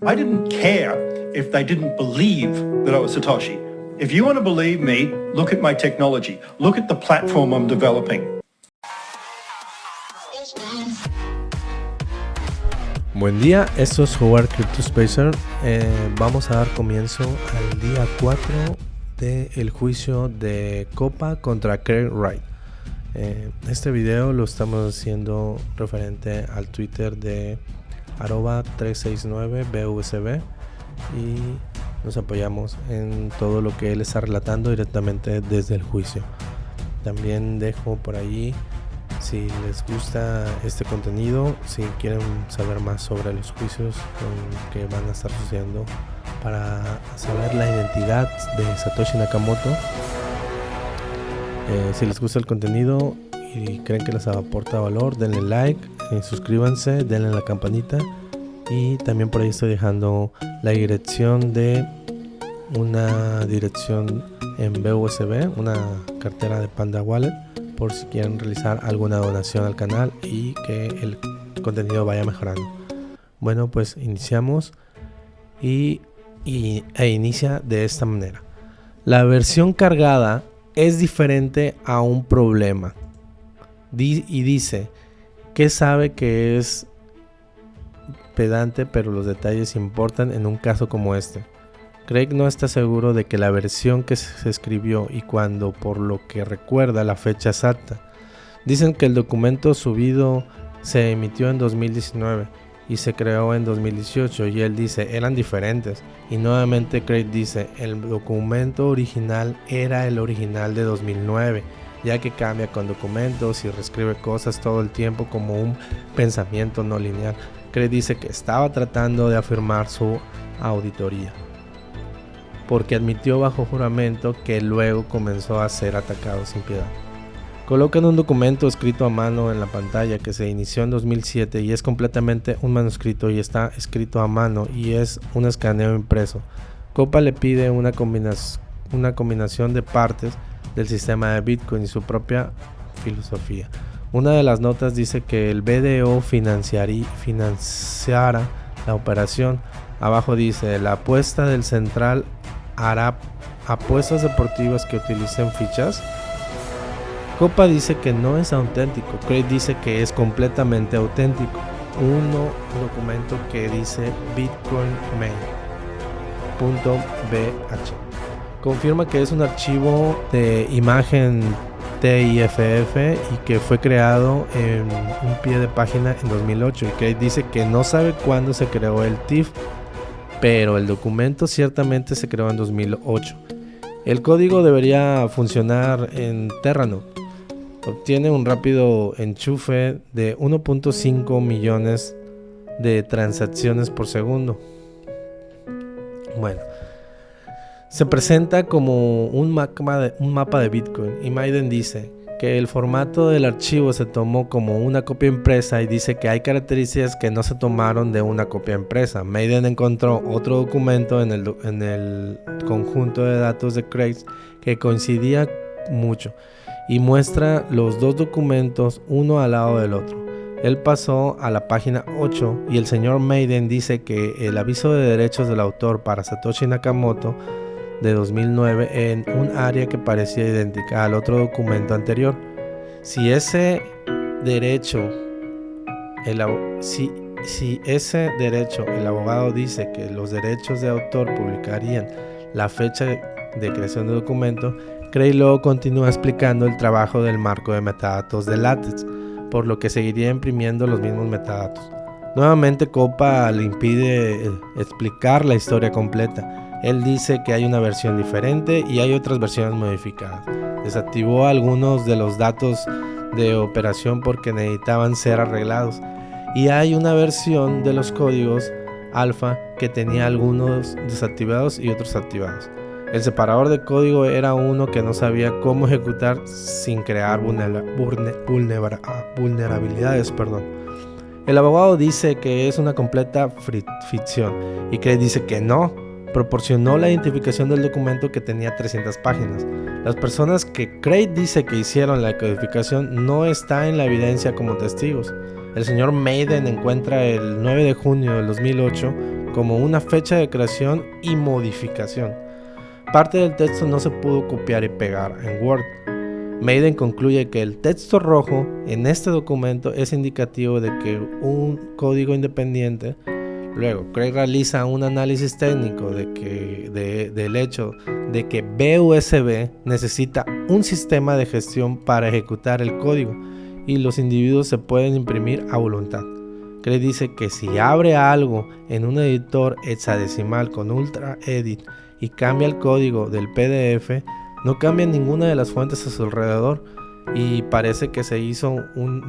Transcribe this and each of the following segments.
I didn't care if they didn't believe that I was Satoshi. If you want to believe me, look at my technology. Look at the platform I'm developing. Buen día, esto es Howard Crypto Spacer. Vamos a dar comienzo al día 4 del juicio de Copa contra Craig Wright. Este video lo estamos haciendo referente al Twitter de @369BUSB y nos apoyamos en todo lo que él está relatando directamente desde el juicio. También dejo por ahí, si les gusta este contenido, si quieren saber más sobre los juicios que van a estar sucediendo para saber la identidad de Satoshi Nakamoto, si les gusta el contenido y creen que les aporta valor, denle like, suscríbanse, denle a la campanita, y también por ahí estoy dejando la dirección de una dirección en BUSB, una cartera de Panda Wallet, por si quieren realizar alguna donación al canal y que el contenido vaya mejorando. Bueno, pues iniciamos e inicia de esta manera. La versión cargada es diferente a un problema y dice que sabe que es pedante, pero los detalles importan en un caso como este. Craig no está seguro de que la versión que se escribió y cuando, por lo que recuerda, la fecha exacta. Dicen que el documento subido se emitió en 2019 y se creó en 2018, y él dice eran diferentes, y nuevamente Craig dice el documento original era el original de 2009, ya que cambia con documentos y reescribe cosas todo el tiempo como un pensamiento no lineal. Craig dice que estaba tratando de afirmar su auditoría, porque admitió bajo juramento que luego comenzó a ser atacado sin piedad. Colocan un documento escrito a mano en la pantalla que se inició en 2007 y es completamente un manuscrito y está escrito a mano y es un escaneo impreso. Copa le pide una combinación de partes del sistema de Bitcoin y su propia filosofía. Una de las notas dice que el BDO financiara la operación. Abajo dice: la apuesta del central hará apuestas deportivas que utilicen fichas. Copa dice que no es auténtico. Craig dice que es completamente auténtico. Un documento que dice bitcoinmain.bh confirma que es un archivo de imagen TIFF y que fue creado en un pie de página en 2008. Y Craig dice que no sabe cuándo se creó el TIFF, pero el documento ciertamente se creó en 2008. El código debería funcionar en Terranode. Obtiene un rápido enchufe de 1.5 millones de transacciones por segundo. Bueno, se presenta como un mapa de Bitcoin, y Maiden dice que el formato del archivo se tomó como una copia impresa y dice que hay características que no se tomaron de una copia impresa. Maiden encontró otro documento en el conjunto de datos de Craig que coincidía mucho y muestra los dos documentos uno al lado del otro. Él pasó a la página 8 y el señor Maiden dice que el aviso de derechos del autor para Satoshi Nakamoto de 2009 en un área que parecía idéntica al otro documento anterior. Si ese derecho, el abogado dice que los derechos de autor publicarían la fecha de creación del documento, Craig luego continúa explicando el trabajo del marco de metadatos de LaTeX, por lo que seguiría imprimiendo los mismos metadatos. Nuevamente Copa le impide explicar la historia completa. Él dice que hay una versión diferente y hay otras versiones modificadas. Desactivó algunos de los datos de operación porque necesitaban ser arreglados. Y hay una versión de los códigos alfa que tenía algunos desactivados y otros activados. El separador de código era uno que no sabía cómo ejecutar sin crear vulnerabilidades. El abogado dice que es una completa ficción y Craig dice que no. Proporcionó la identificación del documento que tenía 300 páginas. Las personas que Craig dice que hicieron la codificación no están en la evidencia como testigos. El señor Maiden encuentra el 9 de junio del 2008 como una fecha de creación y modificación. Parte del texto no se pudo copiar y pegar en Word. Maiden concluye que el texto rojo en este documento es indicativo de que un código independiente. Luego, Craig realiza un análisis técnico del hecho de que BUSD necesita un sistema de gestión para ejecutar el código y los individuos se pueden imprimir a voluntad. Craig dice que si abre algo en un editor hexadecimal con UltraEdit y cambia el código del PDF, no cambia ninguna de las fuentes a su alrededor y parece que se hizo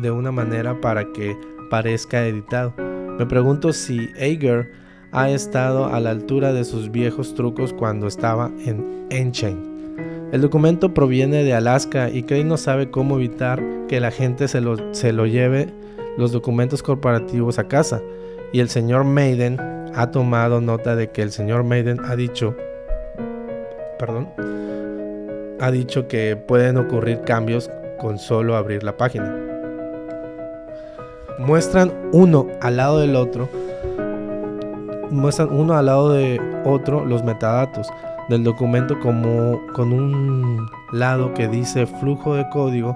de una manera para que parezca editado. Me pregunto si Ager ha estado a la altura de sus viejos trucos cuando estaba en N-Chain. El documento proviene de Alaska y Craig no sabe cómo evitar que la gente se lo lleve los documentos corporativos a casa, y el señor Maiden ha tomado nota de que el señor Maiden ha dicho que pueden ocurrir cambios con solo abrir la página. Muestran uno al lado de otro los metadatos del documento, como con un lado que dice flujo de código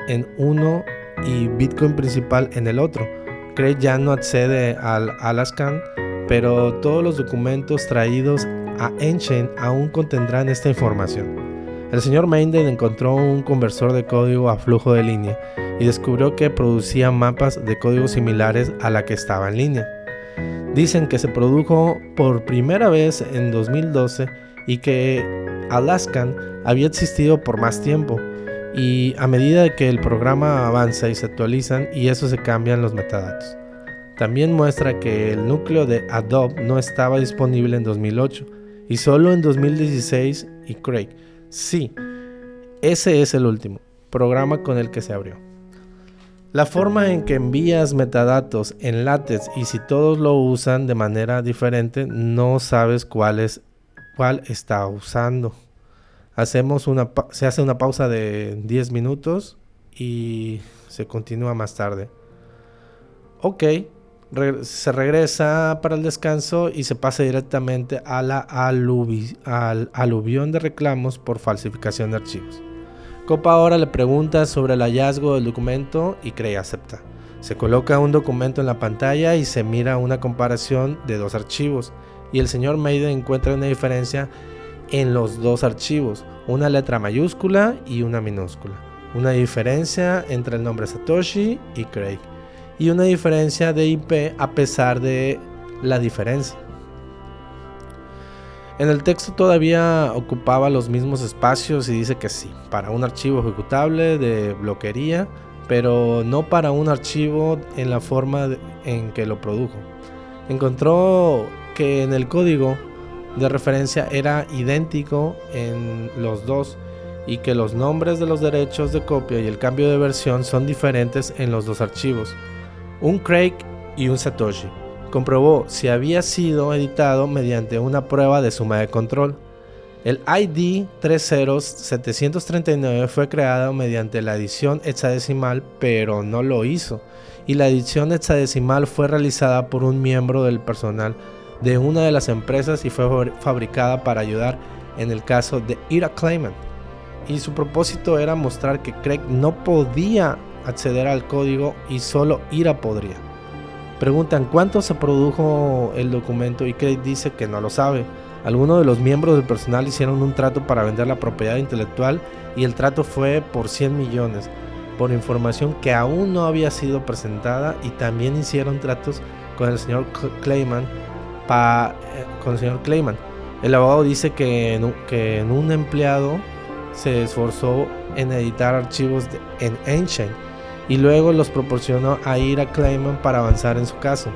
en uno y Bitcoin principal en el otro. Craig ya no accede al Alaskan, pero todos los documentos traídos a N-Chain aún contendrán esta información. El señor Maiden encontró un conversor de código a flujo de línea y descubrió que producía mapas de código similares a la que estaba en línea. Dicen que se produjo por primera vez en 2012 y que Alaskan había existido por más tiempo, y a medida que el programa avanza y se actualizan y eso se cambian los metadatos. También muestra que el núcleo de Adobe no estaba disponible en 2008 y solo en 2016, y Craig, sí, ese es el último programa con el que se abrió. La forma en que envías metadatos en LaTeX, y si todos lo usan de manera diferente, no sabes cuál está usando. Se hace una pausa de 10 minutos y se continúa más tarde. Ok, se regresa para el descanso y se pasa directamente a al aluvión de reclamos por falsificación de archivos. Copa ahora le pregunta sobre el hallazgo del documento y Craig acepta. Se coloca un documento en la pantalla y se mira una comparación de dos archivos, y el señor Maiden encuentra una diferencia en los dos archivos, una letra mayúscula y una minúscula, una diferencia entre el nombre Satoshi y Craig, y una diferencia de IP a pesar de la diferencia. En el texto todavía ocupaba los mismos espacios y dice que sí, para un archivo ejecutable de bloquería, pero no para un archivo en la forma en que lo produjo. Encontró que en el código de referencia era idéntico en los dos y que los nombres de los derechos de copia y el cambio de versión son diferentes en los dos archivos, un Craig y un Satoshi. Comprobó si había sido editado mediante una prueba de suma de control. El ID 30739 fue creado mediante la edición hexadecimal, pero no lo hizo, y la edición hexadecimal fue realizada por un miembro del personal de una de las empresas y fue fabricada para ayudar en el caso de Ira Kleiman, y su propósito era mostrar que Craig no podía acceder al código y solo Ira podría. Preguntan cuánto se produjo el documento y Craig dice que no lo sabe. Algunos de los miembros del personal hicieron un trato para vender la propiedad intelectual y el trato fue por 100 millones, por información que aún no había sido presentada, y también hicieron tratos con el señor Kleiman. El abogado dice que en un empleado se esforzó en editar archivos en N-Chain y luego los proporcionó a Ira Kleiman para avanzar en su caso.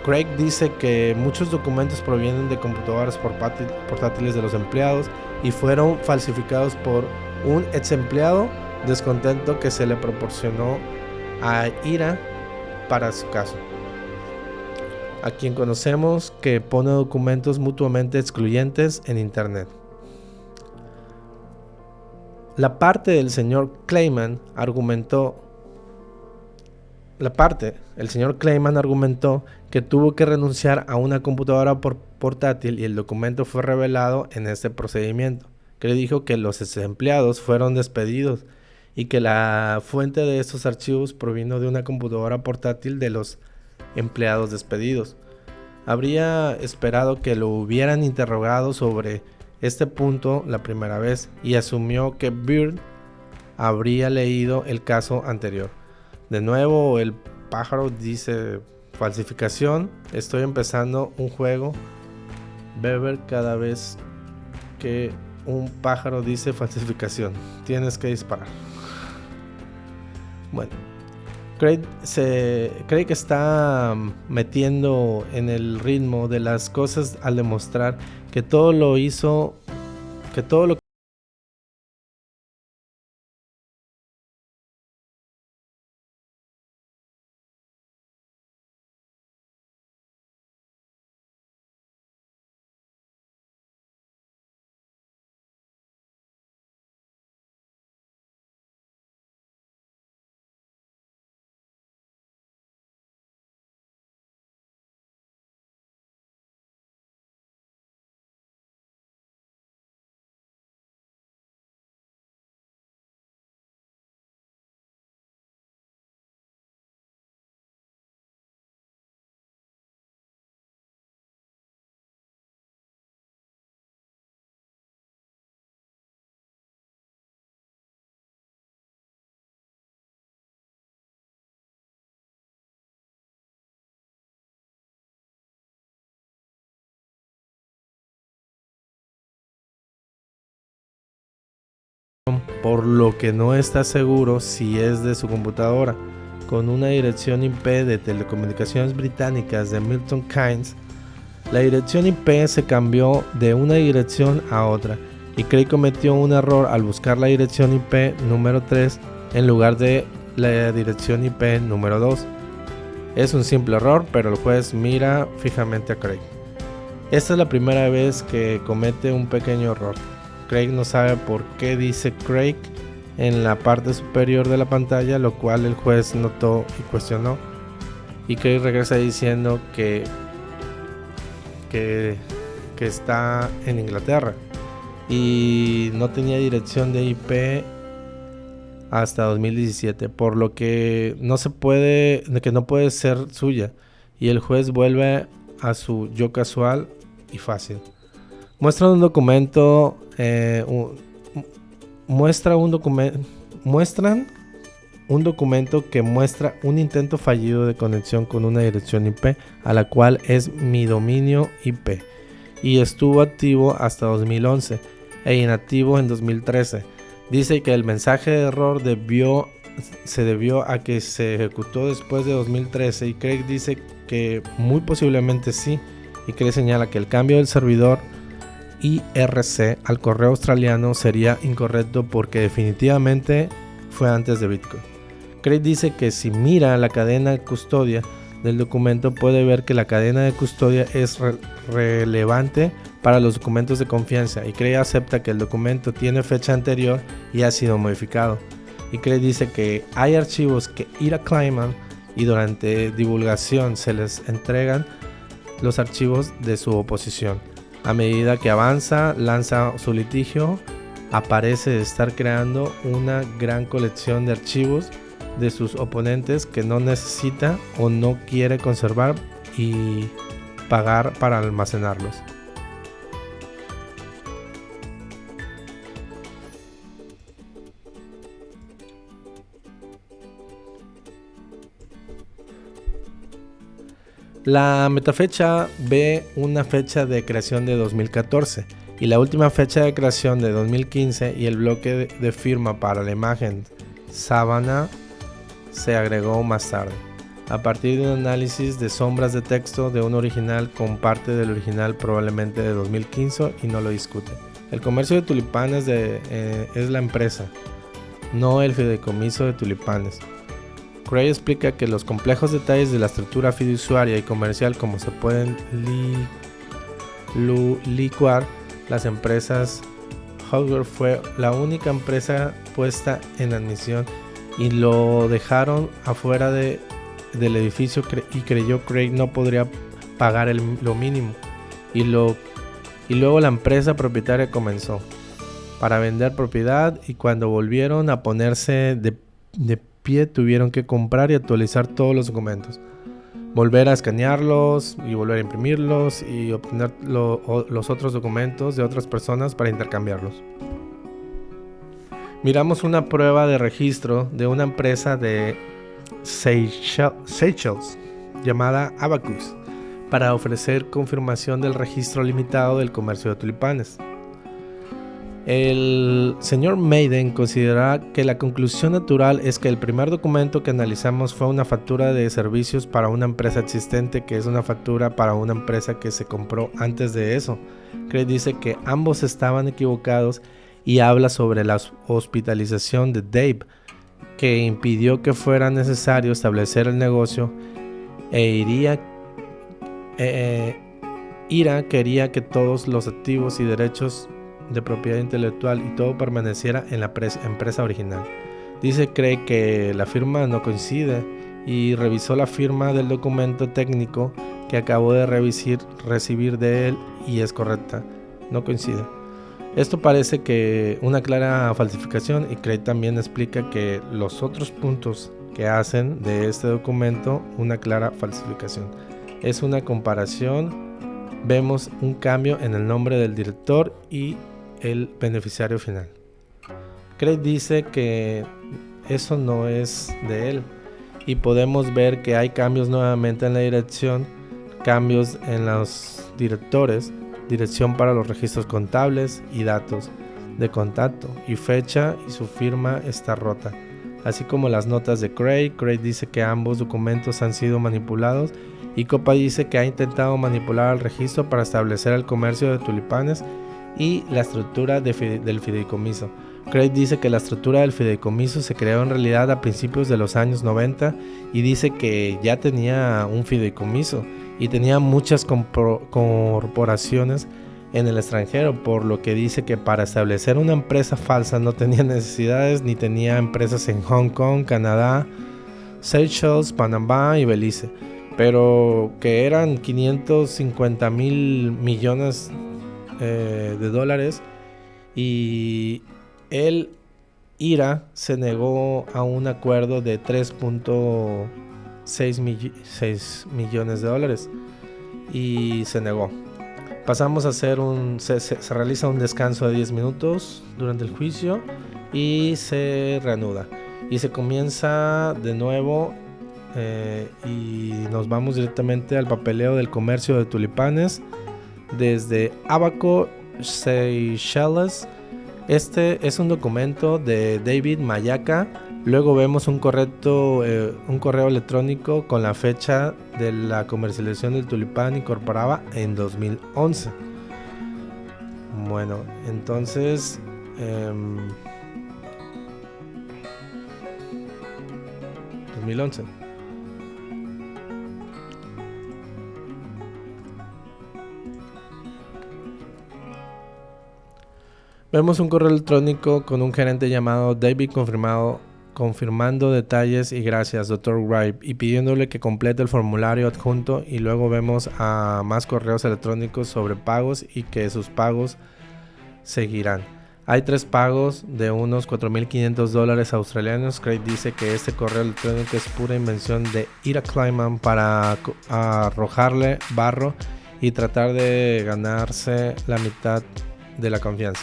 Craig dice que muchos documentos provienen de computadoras portátiles de los empleados y fueron falsificados por un ex empleado descontento que se le proporcionó a Ira para su caso, a quien conocemos que pone documentos mutuamente excluyentes en internet. La parte del señor Kleiman argumentó el señor Kleiman argumentó que tuvo que renunciar a una computadora portátil y el documento fue revelado en este procedimiento. Craig dijo que los empleados fueron despedidos y que la fuente de estos archivos provino de una computadora portátil de los empleados despedidos. Habría esperado que lo hubieran interrogado sobre este punto la primera vez y asumió que Byrd habría leído el caso anterior. De nuevo, el pájaro dice falsificación. Estoy empezando un juego. Beber cada vez que un pájaro dice falsificación. Tienes que disparar. Bueno, Craig está metiendo en el ritmo de las cosas al demostrar que todo lo por lo que no está seguro si es de su computadora. Con una dirección IP de telecomunicaciones británicas de Milton Keynes, la dirección IP se cambió de una dirección a otra y Craig cometió un error al buscar la dirección IP número 3 en lugar de la dirección IP número 2. Es un simple error, pero el juez mira fijamente a Craig. Esta es la primera vez que comete un pequeño error. Craig no sabe por qué dice Craig en la parte superior de la pantalla, lo cual el juez notó y cuestionó. Y Craig regresa diciendo que está en Inglaterra y no tenía dirección de IP hasta 2017, por lo que no puede ser suya. Y el juez vuelve a su yo casual y fácil. Muestran un documento que muestra un intento fallido de conexión con una dirección IP, a la cual es mi dominio IP, y estuvo activo hasta 2011 e inactivo en 2013. Dice que el mensaje de error se debió a que se ejecutó después de 2013 y Craig dice que muy posiblemente sí, y Craig señala que el cambio del servidor IRC al correo australiano sería incorrecto porque definitivamente fue antes de Bitcoin. Craig dice que si mira la cadena de custodia del documento puede ver que la cadena de custodia es relevante para los documentos de confianza, y Craig acepta que el documento tiene fecha anterior y ha sido modificado. Y Craig dice que hay archivos que Ira Kleiman y durante divulgación se les entregan los archivos de su oposición. A medida que lanza su litigio, aparece estar creando una gran colección de archivos de sus oponentes que no necesita o no quiere conservar y pagar para almacenarlos. La metafecha ve una fecha de creación de 2014 y la última fecha de creación de 2015, y el bloque de firma para la imagen Savannah se agregó más tarde, a partir de un análisis de sombras de texto de un original con parte del original probablemente de 2015, y no lo discute. El comercio de tulipanes es la empresa, no el fideicomiso de tulipanes. Craig explica que los complejos detalles de la estructura fiduciaria y comercial, como se pueden licuar las empresas. Howard fue la única empresa puesta en admisión y lo dejaron afuera de del edificio y creyó Craig no podría pagar lo mínimo. Y luego la empresa propietaria comenzó para vender propiedad, y cuando volvieron a ponerse de pie tuvieron que comprar y actualizar todos los documentos, volver a escanearlos y volver a imprimirlos y obtener los otros documentos de otras personas para intercambiarlos. Miramos una prueba de registro de una empresa de Seychelles llamada Abacus para ofrecer confirmación del registro limitado del comercio de tulipanes. El señor Maiden considera que la conclusión natural es que el primer documento que analizamos fue una factura de servicios para una empresa existente, que es una factura para una empresa que se compró antes de eso. Craig dice que ambos estaban equivocados y habla sobre la hospitalización de Dave, que impidió que fuera necesario establecer el negocio, Ira quería que todos los activos y derechos de propiedad intelectual y todo permaneciera en la empresa original. Dice Craig que la firma no coincide y revisó la firma del documento técnico que acabó de recibir de él y es correcta, no coincide. Esto parece que una clara falsificación, y Craig también explica que los otros puntos que hacen de este documento una clara falsificación. Es una comparación, vemos un cambio en el nombre del director y el beneficiario final. Craig dice que eso no es de él y podemos ver que hay cambios nuevamente en la dirección, cambios en los directores, dirección para los registros contables y datos de contacto y fecha, y su firma está rota, así como las notas de Craig. Craig dice que ambos documentos han sido manipulados y Copa dice que ha intentado manipular el registro para establecer el comercio de tulipanes y la estructura del fideicomiso. Craig dice que la estructura del fideicomiso se creó en realidad a principios de los años 90 y dice que ya tenía un fideicomiso y tenía muchas corporaciones en el extranjero, por lo que dice que para establecer una empresa falsa no tenía necesidades, ni tenía empresas en Hong Kong, Canadá, Seychelles, Panamá y Belice, pero que eran 550,000 millones de dólares, y Ira se negó a un acuerdo de 3.6 millones de dólares y se negó. Pasamos a hacer se realiza un descanso de 10 minutos durante el juicio y se reanuda y se comienza de nuevo, y nos vamos directamente al papeleo del comercio de tulipanes desde Abaco, Seychelles. Este es un documento de David Mayaca. Luego vemos un correo electrónico con la fecha de la comercialización del tulipán incorporada en 2011. Bueno, entonces 2011. Vemos un correo electrónico con un gerente llamado David confirmando detalles y gracias Dr. Wright y pidiéndole que complete el formulario adjunto, y luego vemos a más correos electrónicos sobre pagos y que sus pagos seguirán. Hay 3 pagos de unos $4,500 australianos. Craig dice que este correo electrónico es pura invención de Ira Kleiman para arrojarle barro y tratar de ganarse la mitad de la confianza.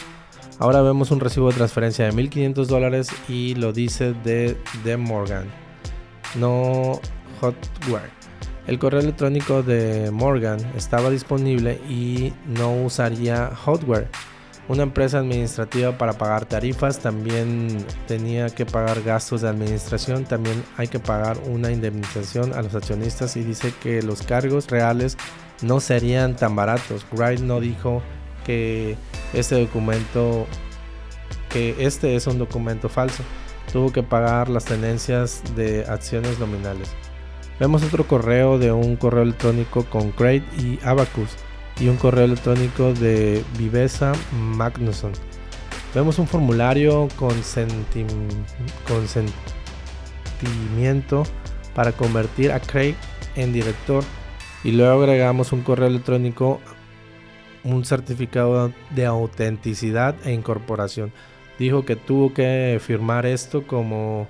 Ahora vemos un recibo de transferencia de $1,500 y lo dice de Morgan, no Hotwire. El correo electrónico de Morgan estaba disponible y no usaría Hotwire, una empresa administrativa, para pagar tarifas. También tenía que pagar gastos de administración. También hay que pagar una indemnización a los accionistas, y dice que los cargos reales no serían tan baratos. Wright no dijo que este es un documento falso. Tuvo que pagar las tenencias de acciones nominales. Vemos otro correo de un correo electrónico con Craig y Abacus y un correo electrónico de Vivesa Magnusson. Vemos un formulario consentimiento para convertir a Craig en director, y luego agregamos un correo electrónico, un certificado de autenticidad e incorporación. Dijo que tuvo que firmar esto como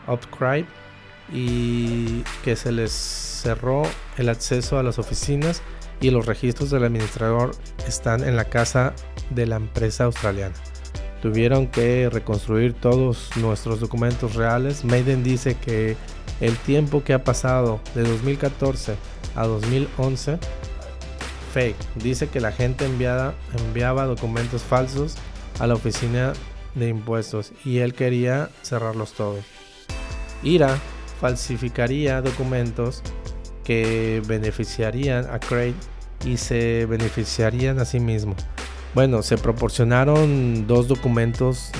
upcribe y que se les cerró el acceso a las oficinas y los registros del administrador están en la casa de la empresa australiana. Tuvieron que reconstruir todos nuestros documentos reales. Maiden dice que el tiempo que ha pasado de 2014 a 2011 fake. Dice que la gente enviaba documentos falsos a la oficina de impuestos y él quería cerrarlos todos. Ira falsificaría documentos que beneficiarían a Craig y se beneficiarían a sí mismo. Bueno, se proporcionaron dos documentos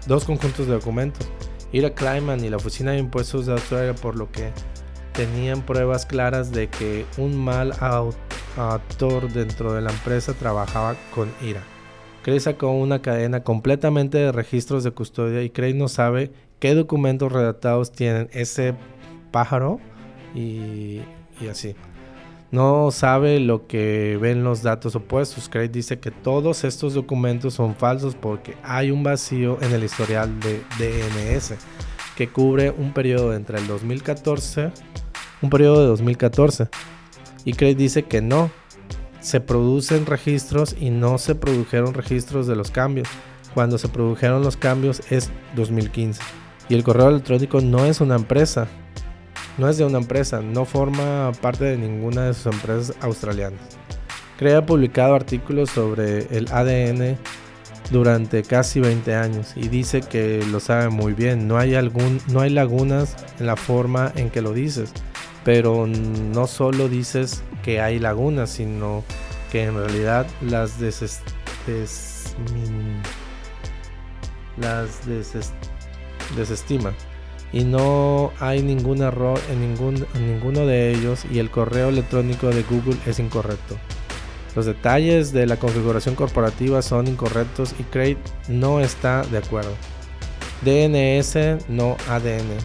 dos conjuntos de documentos. Ira Kleiman y la Oficina de Impuestos de Australia, por lo que tenían pruebas claras de que un mal actor dentro de la empresa trabajaba con Ira. Craig sacó una cadena completamente de registros de custodia y Craig no sabe qué documentos redactados tienen ese pájaro y así. No sabe lo que ven los datos opuestos. Craig dice que todos estos documentos son falsos porque hay un vacío en el historial de DNS que cubre un periodo entre el 2014, un periodo de 2014. Y Craig dice que no. Se producen registros y no se produjeron registros de los cambios. Cuando se produjeron los cambios es 2015. Y el correo electrónico no es una empresa. No es de una empresa. No forma parte de ninguna de sus empresas australianas. Craig ha publicado artículos sobre el ADN durante casi 20 años y dice que lo sabe muy bien. No hay lagunas en la forma en que lo dices. Pero no solo dices que hay lagunas, sino que en realidad las desestima. Y no hay ningún error en ninguno de ellos y el correo electrónico de Google es incorrecto. Los detalles de la configuración corporativa son incorrectos y Craig no está de acuerdo. DNS, no ADN.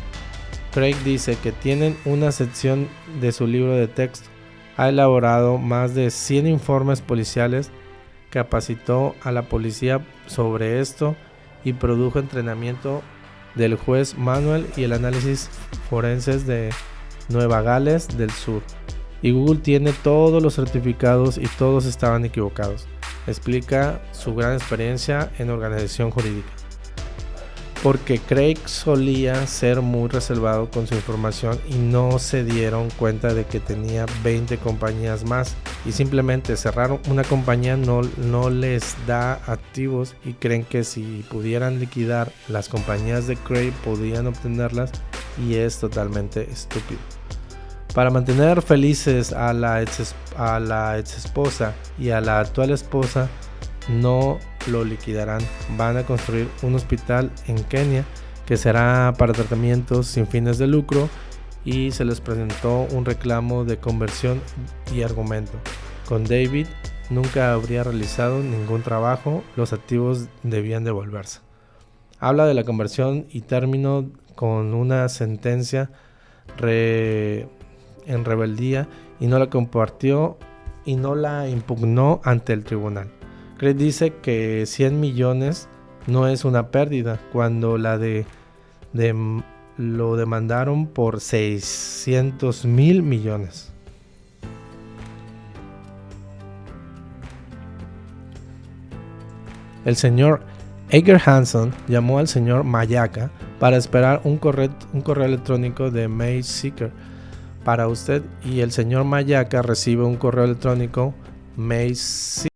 Craig dice que tienen una sección de su libro de texto. Ha elaborado más de 100 informes policiales, capacitó a la policía sobre esto y produjo entrenamiento del juez Manuel y el análisis forenses de Nueva Gales del Sur. Y Google tiene todos los certificados y todos estaban equivocados. Explica su gran experiencia en organización jurídica. Porque Craig solía ser muy reservado con su información y no se dieron cuenta de que tenía 20 compañías más y simplemente cerrar una compañía no les da activos y creen que si pudieran liquidar las compañías de Craig podían obtenerlas y es totalmente estúpido. Para mantener felices a la ex esposa y a la actual esposa no lo liquidarán. Van a construir un hospital en Kenia que será para tratamientos sin fines de lucro y se les presentó un reclamo de conversión y argumento. Con David nunca habría realizado ningún trabajo, los activos debían devolverse. Habla de la conversión y terminó con una sentencia en rebeldía y no la compartió y no la impugnó ante el tribunal. Craig dice que 100 millones no es una pérdida cuando lo demandaron por 600 mil millones. El señor Edgar Hanson llamó al señor Mayaka para esperar un correo electrónico de Mail Seeker para usted y el señor Mayaka recibe un correo electrónico Mail Seeker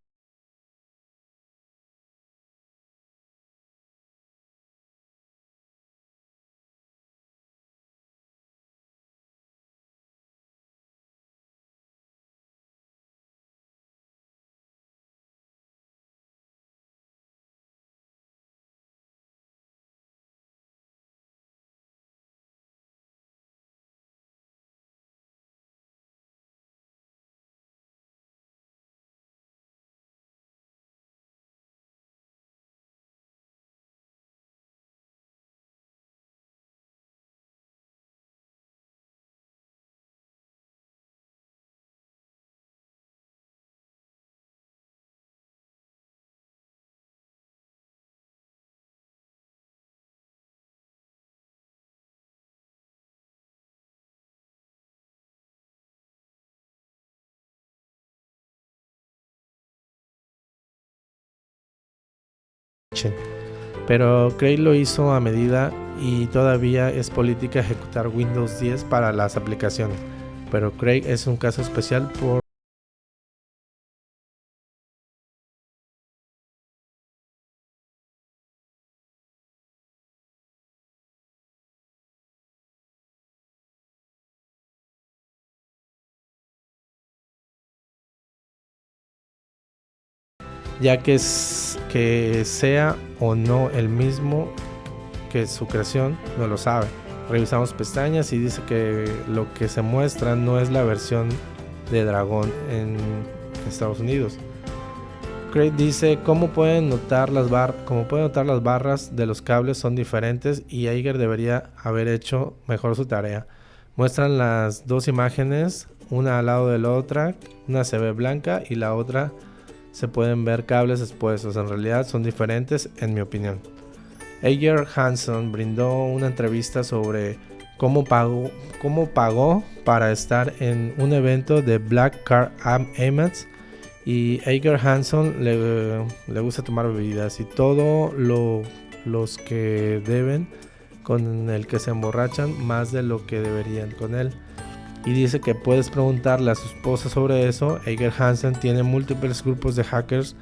Pero Craig lo hizo a medida y todavía es política ejecutar Windows 10 para las aplicaciones. Pero Craig es un caso especial ya que sea o no el mismo que su creación, no lo sabe. Revisamos pestañas y dice que lo que se muestra no es la versión de Dragón en Estados Unidos. Craig dice cómo pueden notar las barras de los cables son diferentes y Iger debería haber hecho mejor su tarea. Muestran las dos imágenes, una al lado de la otra, una se ve blanca y la otra se pueden ver cables expuestos. En realidad son diferentes en mi opinión. Eiger Hanson brindó una entrevista sobre cómo pagó para estar en un evento de Black Car Amex. Y Eiger Hanson le gusta tomar bebidas y todo los que deben con el que se emborrachan más de lo que deberían con él. Y dice que puedes preguntarle a su esposa sobre eso. Eiger Hanson tiene múltiples grupos de hackers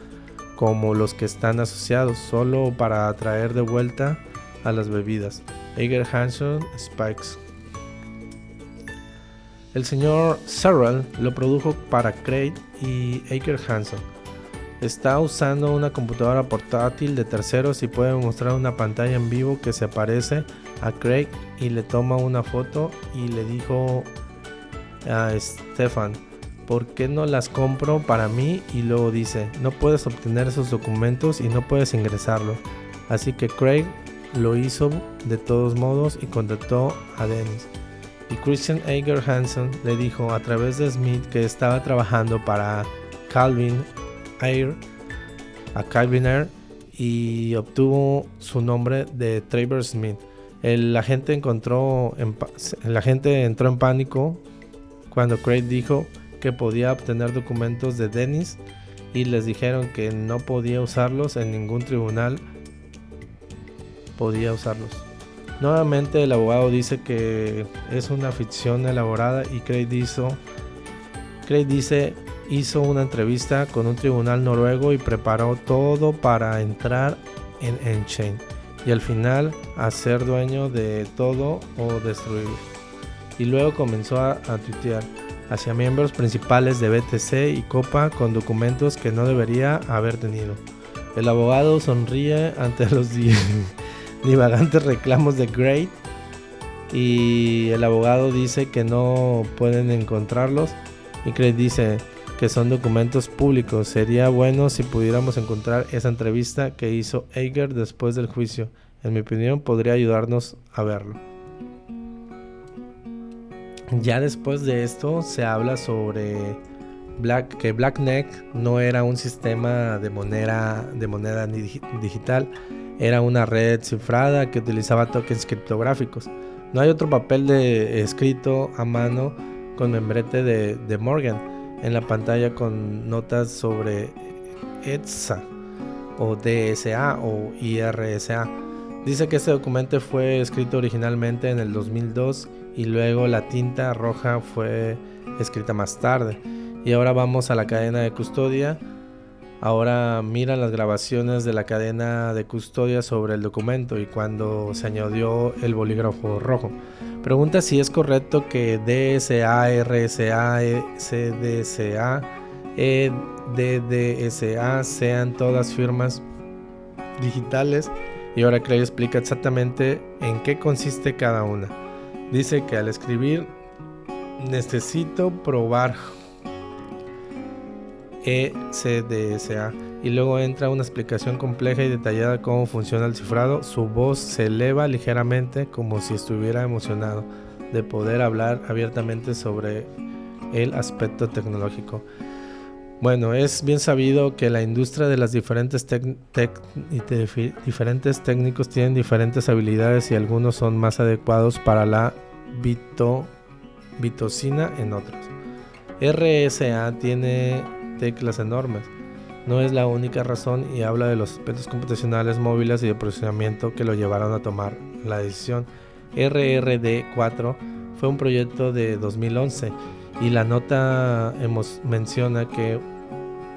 como los que están asociados solo para atraer de vuelta a las bebidas. Eiger Hanson Spikes. El señor Searle lo produjo para Craig y Eiger Hanson. Está usando una computadora portátil de terceros y puede mostrar una pantalla en vivo que se parece a Craig y le toma una foto y le dijo a Stefan, ¿por qué no las compro para mí? Y luego dice, no puedes obtener esos documentos y no puedes ingresarlo. Así que Craig lo hizo de todos modos y contactó a Dennis. Y Christian Eiger Hanson le dijo a través de Smith que estaba trabajando para Calvin Air y obtuvo su nombre de Trevor Smith. La gente entró en pánico cuando Craig dijo que podía obtener documentos de Dennis y les dijeron que no podía usarlos en ningún tribunal. Podía usarlos. Nuevamente el abogado dice que es una ficción elaborada y Craig hizo una entrevista con un tribunal noruego y preparó todo para entrar en Enchain y al final a ser dueño de todo o destruirlo. Y luego comenzó a tuitear hacia miembros principales de BTC y Copa con documentos que no debería haber tenido. El abogado sonríe ante los divagantes reclamos de Craig y el abogado dice que no pueden encontrarlos y Craig dice que son documentos públicos. Sería bueno si pudiéramos encontrar esa entrevista que hizo Eiger después del juicio. En mi opinión podría ayudarnos a verlo. Ya después de esto se habla sobre que BlackNet no era un sistema de moneda digital, era una red cifrada que utilizaba tokens criptográficos. No hay otro papel escrito a mano con membrete de Morgan en la pantalla con notas sobre ETSA o DSA o IRSA. Dice que este documento fue escrito originalmente en el 2002 y luego la tinta roja fue escrita más tarde. Y ahora vamos a la cadena de custodia. Ahora miran las grabaciones de la cadena de custodia sobre el documento y cuando se añadió el bolígrafo rojo. Pregunta si es correcto que DSA, RSA, CDSA, EDDSA sean todas firmas digitales. Y ahora Craig explica exactamente en qué consiste cada una. Dice que al escribir necesito probar ECDSA y luego entra una explicación compleja y detallada de cómo funciona el cifrado. Su voz se eleva ligeramente como si estuviera emocionado de poder hablar abiertamente sobre el aspecto tecnológico. Bueno, es bien sabido que la industria de las diferentes técnicos tienen diferentes habilidades y algunos son más adecuados para la bitocina en otros. RSA tiene teclas enormes. no es la única razón y habla de los aspectos computacionales móviles y de procesamiento que lo llevaron a tomar la decisión. RRD4 fue un proyecto de 2011 y la nota menciona que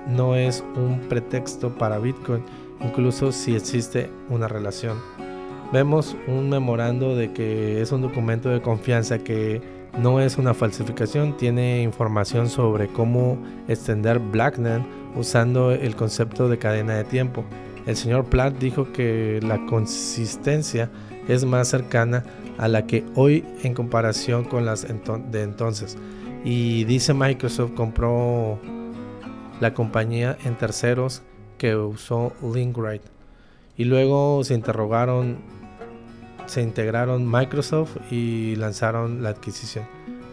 no es un pretexto para Bitcoin, incluso si existe una relación. Vemos un memorando de que es un documento de confianza que no es una falsificación, tiene información sobre cómo extender Blockchain usando el concepto de cadena de tiempo. El señor Platt dijo que la consistencia es más cercana a la que hoy en comparación con las de entonces. Y dice Microsoft compró la compañía en terceros que usó Linkrite. Y luego se integraron Microsoft y lanzaron la adquisición.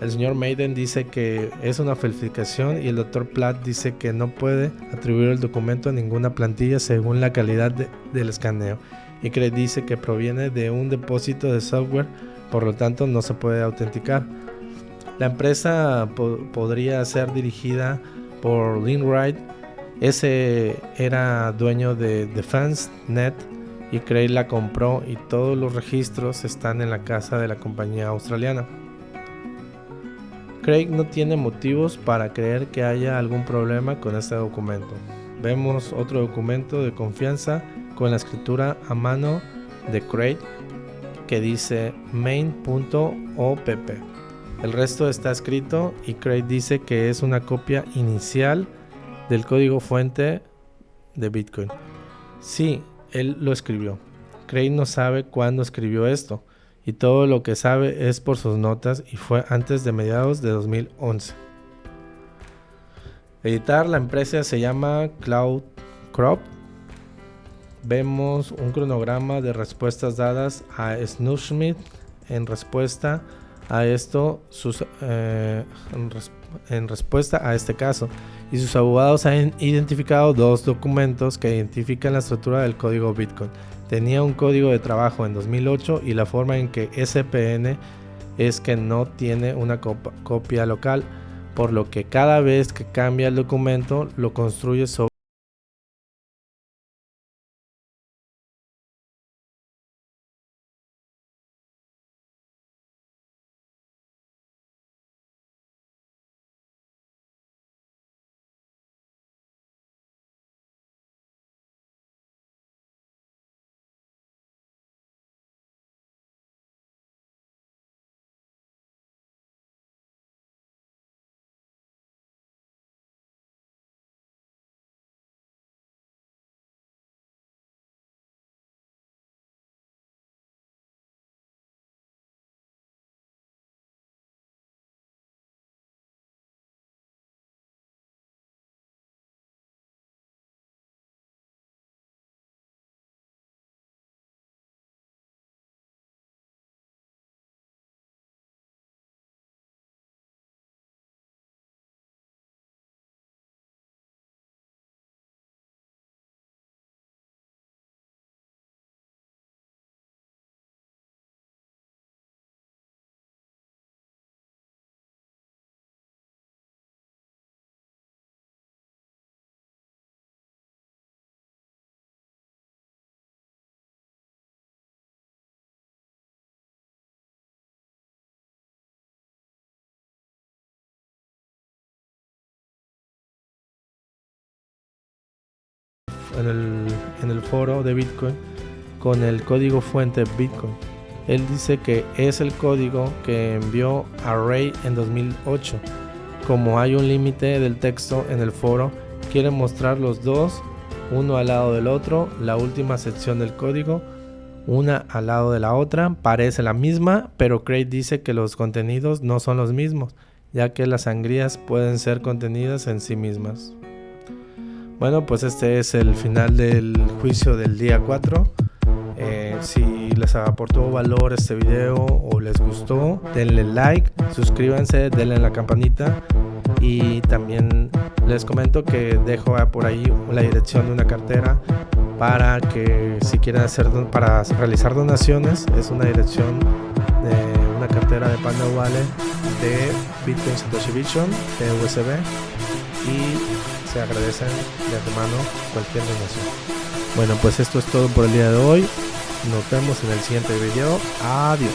El señor Maiden dice que es una falsificación y el Dr. Platt dice que no puede atribuir el documento a ninguna plantilla según la calidad del escaneo. Y Craig dice que proviene de un depósito de software, por lo tanto no se puede autenticar. La empresa podría ser dirigida por Linkrite. Ese era dueño de DefenseNet y Craig la compró y todos los registros están en la casa de la compañía australiana. Craig no tiene motivos para creer que haya algún problema con este documento. Vemos otro documento de confianza con la escritura a mano de Craig que dice main.opp. El resto está escrito y Craig dice que es una copia inicial del código fuente de Bitcoin. Sí, él lo escribió. Craig no sabe cuándo escribió esto y todo lo que sabe es por sus notas y fue antes de mediados de 2011. Editar, la empresa se llama CloudCrop. Vemos un cronograma de respuestas dadas a Schneid en respuesta a esto, en respuesta a este caso, y sus abogados han identificado dos documentos que identifican la estructura del código Bitcoin. Tenía un código de trabajo en 2008 y la forma en que SPN es que no tiene una copia local, por lo que cada vez que cambia el documento lo construye sobre en el foro de Bitcoin con el código fuente Bitcoin. Él dice que es el código que envió a Ray en 2008. Como hay un límite del texto en el foro, quiere mostrar los dos, uno al lado del otro. La última sección del código, una al lado de la otra, parece la misma, pero Craig dice que los contenidos no son los mismos, ya que las sangrías pueden ser contenidas en sí mismas. Bueno, pues este es el final del juicio del día 4. Si les aportó valor este video o les gustó, denle like, suscríbanse, denle a la campanita y también les comento que dejo por ahí la dirección de una cartera para que si quieren para realizar donaciones. Es una dirección de una cartera de Panda Wallet de Bitcoin Satoshi Vision de USB y se agradecen de antemano cualquier donación. Bueno, pues esto es todo por el día de hoy. Nos vemos en el siguiente video. Adiós.